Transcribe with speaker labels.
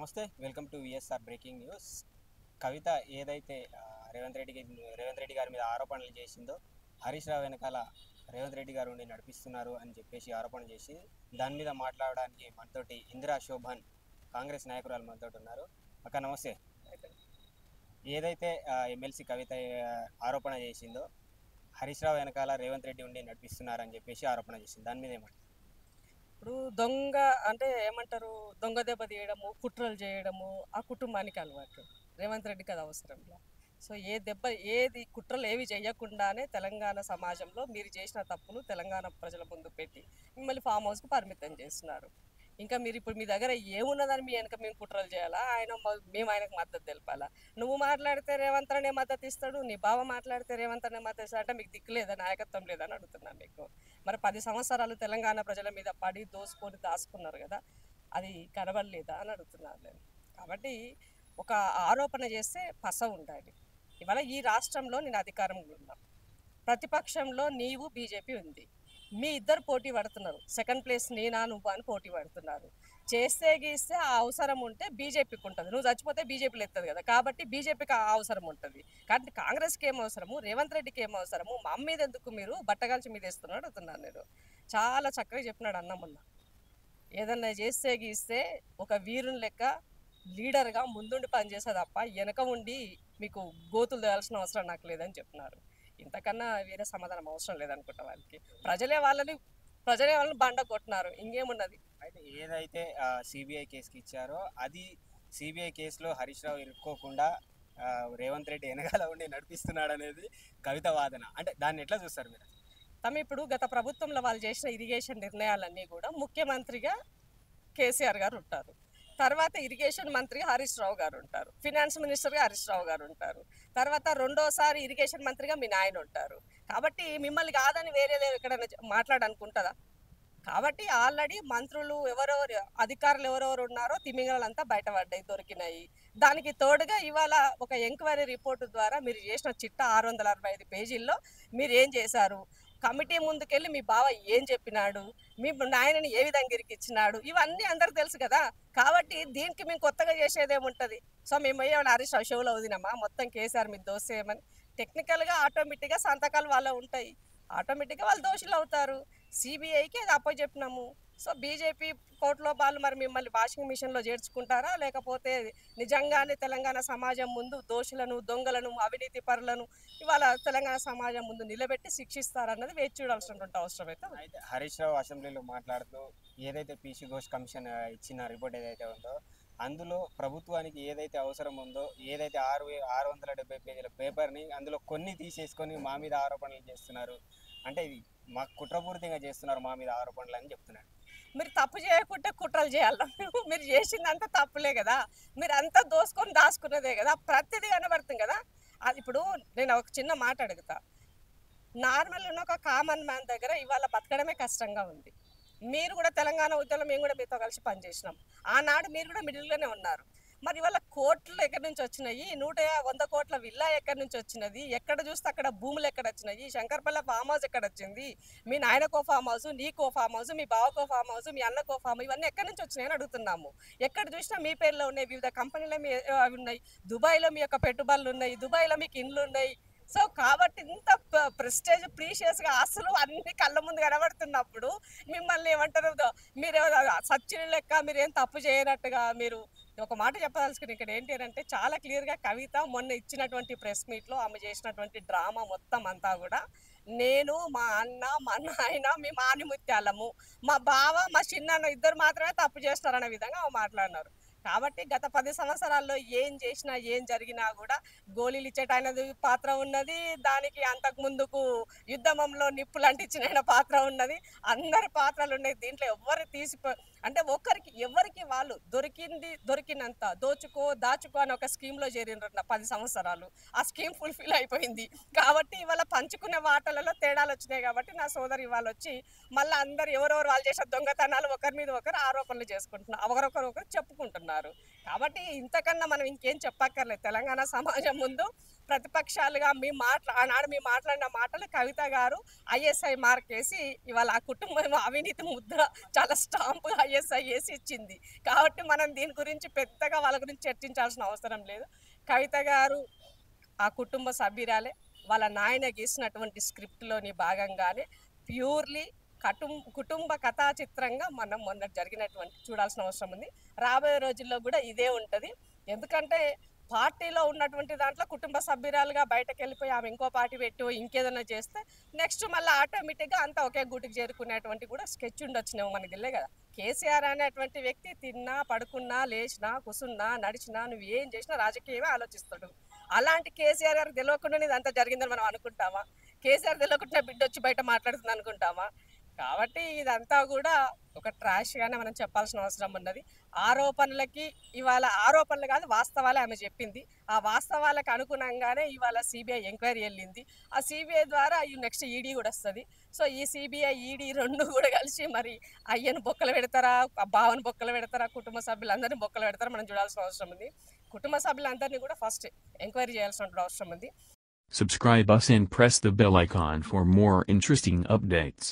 Speaker 1: నమస్తే, welcome to VSR breaking news. Kavitha ఏదైతే రేవంత్ రెడ్డి గారి మీద ఆరోపణలు చేసిందో, హరీష్ రావు వెనకాల రేవంత్ రెడ్డి గారు ఉండి నడిపిస్తున్నారు అని చెప్పేసి ఆరోపణ చేసి దాని మీద మాట్లాడడానికి మనతోటి ఇందిరా శోభన్ కాంగ్రెస్ నాయకురాలు మనతోటి ఉన్నారు. అక్క నమస్తే. ఏదైతే ఎమ్మెల్సీ కవిత ఆరోపణ చేసిందో, హరీష్ రావు వెనకాల రేవంత్ రెడ్డి ఉండి నడిపిస్తున్నారని చెప్పేసి ఆరోపణ చేసింది, దాని మీద ఏమంటారు?
Speaker 2: ఇప్పుడు దొంగ అంటే ఏమంటారు, దొంగ దెబ్బ తీయడము, కుట్రలు చేయడము ఆ కుటుంబానికి అలవాటు. రేవంత్ రెడ్డికి అది అవసరంలా. సో ఏది కుట్రలు ఏవి చేయకుండానే తెలంగాణ సమాజంలో మీరు చేసిన తప్పులు తెలంగాణ ప్రజల ముందు పెట్టి మిమ్మల్ని ఫామ్ హౌస్కి పరిమితం చేస్తున్నారు. ఇంకా మీరు ఇప్పుడు మీ దగ్గర ఏమున్నదని మీ వెనక మేము కుట్రలు చేయాలా, మేము ఆయనకు మద్దతు తెలపాలా? నువ్వు మాట్లాడితే రేవంత్ అనే మద్దతు ఇస్తాడు, నీ బావ మాట్లాడితే రేవంత్ అనే మద్దతు ఇస్తాడు. అంటే మీకు దిక్కు లేదా, నాయకత్వం లేదని అడుగుతున్నాను మీకు. మరి 10 సంవత్సరాలు తెలంగాణ ప్రజల మీద పడి దోసుకొని దాచుకున్నారు కదా, అది కనబడలేదా అని అడుగుతున్నాను నేను. కాబట్టి ఒక ఆరోపణ చేస్తే పస ఉండాలి. ఇవాళ ఈ రాష్ట్రంలో నేను అధికారంలో ఉన్నా, ప్రతిపక్షంలో నీవు బీజేపీ ఉంది, మీ ఇద్దరు పోటీ పడుతున్నారు. సెకండ్ ప్లేస్ నేనా నువ్వు అని పోటీ పడుతున్నారు. చేస్తే గీస్తే ఆ అవసరం ఉంటే బీజేపీకి ఉంటుంది, నువ్వు చచ్చిపోతే బీజేపీలో ఎత్తదు కదా, కాబట్టి బీజేపీకి ఆ అవసరం ఉంటుంది. కాబట్టి కాంగ్రెస్కి ఏం అవసరము, రేవంత్ రెడ్డికి ఏం అవసరము, మా అమ్మ మీద ఎందుకు మీరు బట్టగాల్చి మీద వేస్తున్నాడు అడుగుతున్నాను నేను. చాలా చక్కగా చెప్పినాడు అన్నమన్న. ఏదన్నా చేస్తే గీస్తే ఒక వీరుని లెక్క లీడర్గా ముందుండి పనిచేసే తప్ప వెనక ఉండి మీకు గోతులు తేయాల్సిన అవసరం నాకు లేదని చెప్తున్నారు. ఇంతకన్నా వేరే సమాధానం అవసరం లేదనుకుంటా వాళ్ళకి. ప్రజలే వాళ్ళని బండ కొట్టినారు, ఇంకేమున్నది.
Speaker 1: అయితే ఏదైతే సిబిఐ కేసుకి ఇచ్చారో, అది సిబిఐ కేసులో హరీష్ రావు ఇరుక్కోకుండా రేవంత్ రెడ్డి వెనకాల ఉండి నడిపిస్తున్నాడు అనేది కవిత వాదన. అంటే దాన్ని ఎట్లా చూస్తారు మీరు?
Speaker 2: ఇప్పుడు గత ప్రభుత్వంలో వాళ్ళు చేసిన ఇరిగేషన్ నిర్ణయాలన్నీ కూడా ముఖ్యమంత్రిగా కేసీఆర్ గారు ఉంటారు, తర్వాత ఇరిగేషన్ మంత్రిగా హరీష్ రావు గారు ఉంటారు, ఫినాన్స్ మినిస్టర్గా హరీష్ రావు గారు ఉంటారు, తర్వాత రెండోసారి ఇరిగేషన్ మంత్రిగా మీ నాయన ఉంటారు. కాబట్టి మిమ్మల్ని కాదని వేరే ఎక్కడైనా మాట్లాడనుకుంటుందా? కాబట్టి ఆల్రెడీ మంత్రులు ఎవరెవరు, అధికారులు ఎవరెవరు ఉన్నారో తిమింగలంతా బయటపడ్డాయి, దొరికినాయి. దానికి తోడుగా ఇవాళ ఒక ఎంక్వైరీ రిపోర్టు ద్వారా మీరు చేసిన చిట్టా 665 పేజీల్లో మీరు ఏం చేశారు, కమిటీ ముందుకెళ్ళి మీ బావ ఏం చెప్పినాడు, మీ నాయనని ఏ విధంగా ఇరికిచ్చినాడు, ఇవన్నీ అందరికి తెలుసు కదా. కాబట్టి దీనికి మేము కొత్తగా చేసేదేముంటుంది? సో మేము ఏమైనా హరీష్ రావు షోలో వదినమా మొత్తం కేసీఆర్ మీద దోసేయమని? టెక్నికల్గా ఆటోమేటిక్గా సంతకాలు వాళ్ళ ఉంటాయి, ఆటోమేటిక్గా వాళ్ళు దోషులు అవుతారు. సిబిఐకి అది అప్పచెప్పినాము. సో బీజేపీ కోర్టులో వాళ్ళు మరి మిమ్మల్ని వాషింగ్ మిషన్లో చేర్చుకుంటారా, లేకపోతే నిజంగానే తెలంగాణ సమాజం ముందు దోషులను, దొంగలను, అవినీతి పరులను ఇవాళ తెలంగాణ సమాజం ముందు నిలబెట్టి శిక్షిస్తారన్నది వేచి చూడాల్సినటువంటి అవసరం
Speaker 1: అయితే హరీష్ రావు అసెంబ్లీలో మాట్లాడుతూ ఏదైతే పీసీ ఘోష్ కమిషన్ ఇచ్చిన రిపోర్ట్ ఏదైతే ఉందో, అందులో ప్రభుత్వానికి ఏదైతే అవసరం ఉందో, ఏదైతే 670 పేజీల పేపర్ని అందులో కొన్ని తీసేసుకొని మా మీద ఆరోపణలు చేస్తున్నారు, అంటే ఇది మాకు కుట్రపూరితంగా చేస్తున్నారు మా మీద ఆరోపణలు అని చెప్తున్నారు.
Speaker 2: మీరు తప్పు చేయకుంటే కుట్రలు చేయాలా? మీరు చేసిందంతా తప్పులే కదా, మీరు అంతా దోసుకొని దాచుకున్నదే కదా, ప్రతిదీ కనబడుతుంది కదా. అది ఇప్పుడు నేను ఒక చిన్న మాట అడుగుతా. నార్మల్ ఉన్న ఒక కామన్ మ్యాన్ దగ్గర ఇవాళ బతకడమే కష్టంగా ఉంది. మీరు కూడా తెలంగాణ ఉద్యమంలో మేము కూడా మీతో కలిసి పనిచేసినాం, ఆనాడు మీరు కూడా మిడిల్లోనే ఉన్నారు. మరి ఇవాళ కోట్లు ఎక్కడి నుంచి వచ్చినాయి, 100 కోట్ల విల్లా ఎక్కడి నుంచి వచ్చినది, ఎక్కడ చూస్తే అక్కడ భూములు ఎక్కడ వచ్చినాయి, శంకర్పల్లి ఫామ్ హౌస్ ఎక్కడ వచ్చింది, మీ నాయనకో ఫామ్ హౌస్, నీకో ఫామ్ హౌస్, మీ బావకో ఫామ్ హౌస్, మీ అన్నకో ఫామ్, ఇవన్నీ ఎక్కడి నుంచి వచ్చినాయని అడుగుతున్నాము. ఎక్కడ చూసినా మీ పేర్లో ఉన్నాయి, వివిధ కంపెనీలో మీ అవి ఉన్నాయి, దుబాయ్లో మీ యొక్క పెట్టుబడులు ఉన్నాయి, దుబాయ్లో మీకు ఇండ్లు ఉన్నాయి. సో కాబట్టి ఇంత ప్రెస్టేజ్ ప్రీషియస్గా ఆస్తులు అన్ని కళ్ళ ముందు కనబడుతున్నప్పుడు మిమ్మల్ని ఏమంటారు, మీరు సచ్చిని లెక్క మీరేం తప్పు చేయనట్టుగా మీరు ఒక మాట చెప్పదలుచుకుని ఇక్కడ ఏంటి అంటే, చాలా క్లియర్గా కవిత మొన్న ఇచ్చినటువంటి ప్రెస్ మీట్లో ఆమె చేసినటువంటి డ్రామా మొత్తం అంతా కూడా నేను, మా అన్న, మా నాయన, మీ మానిముత్యాలము, మా బావ, మా చిన్న ఇద్దరు మాత్రమే తప్పు చేస్తారనే విధంగా ఆమె మాట్లాడినారు. కాబట్టి గత 10 సంవత్సరాల్లో ఏం చేసినా ఏం జరిగినా కూడా గోళీలు ఇచ్చేటైనది పాత్ర ఉన్నది, దానికి అంతకు ముందుకు యుద్ధమంలో నిప్పులు అంటించిన పాత్ర ఉన్నది, అందరి పాత్రలు ఉన్నాయి దీంట్లో. ఎవరు అంటే ఎవరికి వాళ్ళు దొరికినంత దాచుకో అని ఒక స్కీమ్లో చేరినారు 10 సంవత్సరాలు. ఆ స్కీమ్ ఫుల్ఫిల్ అయిపోయింది కాబట్టి ఇవాళ పంచుకునే వాటలలో తేడాలు వచ్చినాయి. కాబట్టి నా సోదరు ఇవాళ వచ్చి మళ్ళీ అందరు ఎవరెవరు వాళ్ళు చేసే దొంగతనాలు ఒకరి మీద ఒకరు ఆరోపణలు చేసుకుంటున్నారు, ఒకరొకరు చెప్పుకుంటున్నారు. చేస్తున్నారు. కాబట్టి ఇంతకన్నా మనం ఇంకేం చెప్పక్కర్లేదు. తెలంగాణ సమాజం ముందు ప్రతిపక్షాలుగా ఆనాడు మీ మాట్లాడిన మాటలు కవిత గారు ఐఎస్ఐ మార్క్ వేసి ఇవాళ ఆ కుటుంబం అవినీతి ముద్ర చాలా స్టాంపు ఐఎస్ఐ వేసి ఇచ్చింది. కాబట్టి మనం దీని గురించి పెద్దగా వాళ్ళ గురించి చర్చించాల్సిన అవసరం లేదు. కవిత గారు ఆ కుటుంబ సభ్యురాలే. వాళ్ళ నాయన గీసినటువంటి స్క్రిప్ట్లోని భాగంగానే ప్యూర్లీ కుటుంబ కథా చిత్రంగా మనం మొన్న జరిగినటువంటి చూడాల్సిన అవసరం ఉంది. రాబోయే రోజుల్లో కూడా ఇదే ఉంటుంది. ఎందుకంటే పార్టీలో ఉన్నటువంటి దాంట్లో కుటుంబ సభ్యురాలుగా బయటకు వెళ్ళిపోయి ఆమె ఇంకో పార్టీ పెట్టి ఇంకేదైనా చేస్తే నెక్స్ట్ మళ్ళీ ఆటోమేటిక్గా అంతా ఒకే గూటికి చేరుకునేటువంటి కూడా స్కెచ్ ఉండొచ్చినేమో మనకి తెలియదు కదా. కేసీఆర్ అనేటువంటి వ్యక్తి తిన్నా పడుకున్నా లేచినా కూసున్నా నడిచినా నువ్వు ఏం చేసినా రాజకీయమే ఆలోచిస్తాడు. అలాంటి కేసీఆర్ గారికి తెలియకుండా ఇదంతా జరిగిందని మనం అనుకుంటామా? కేసీఆర్ తెలియకుండా బిడ్డ వచ్చి బయట మాట్లాడుతుంది అనుకుంటామా? కాబట్టి ఇదంతా కూడా ఒక ట్రాష్గానే మనం చెప్పాల్సిన అవసరం ఉన్నది. ఆరోపణలకి ఇవాళ ఆరోపణలు కాదు వాస్తవాలే ఆమె చెప్పింది. ఆ వాస్తవాలకు అనుగుణంగానే ఇవాళ సిబిఐ ఎంక్వైరీ వెళ్ళింది. ఆ సిబిఐ ద్వారా నెక్స్ట్ ఈడీ కూడా వస్తుంది. సో ఈ సిబిఐ ఈడీ రెండు కూడా కలిసి మరి అయ్యను బొక్కలు పెడతారా, బావను బొక్కలు పెడతారా, కుటుంబ సభ్యులందరినీ బొక్కలు పెడతారా మనం చూడాల్సిన అవసరం ఉంది. కుటుంబ సభ్యులందరినీ కూడా ఫస్ట్ ఎంక్వైరీ చేయాల్సిన అవసరం ఉంది.
Speaker 3: Subscribe us and press the bell icon for more interesting updates.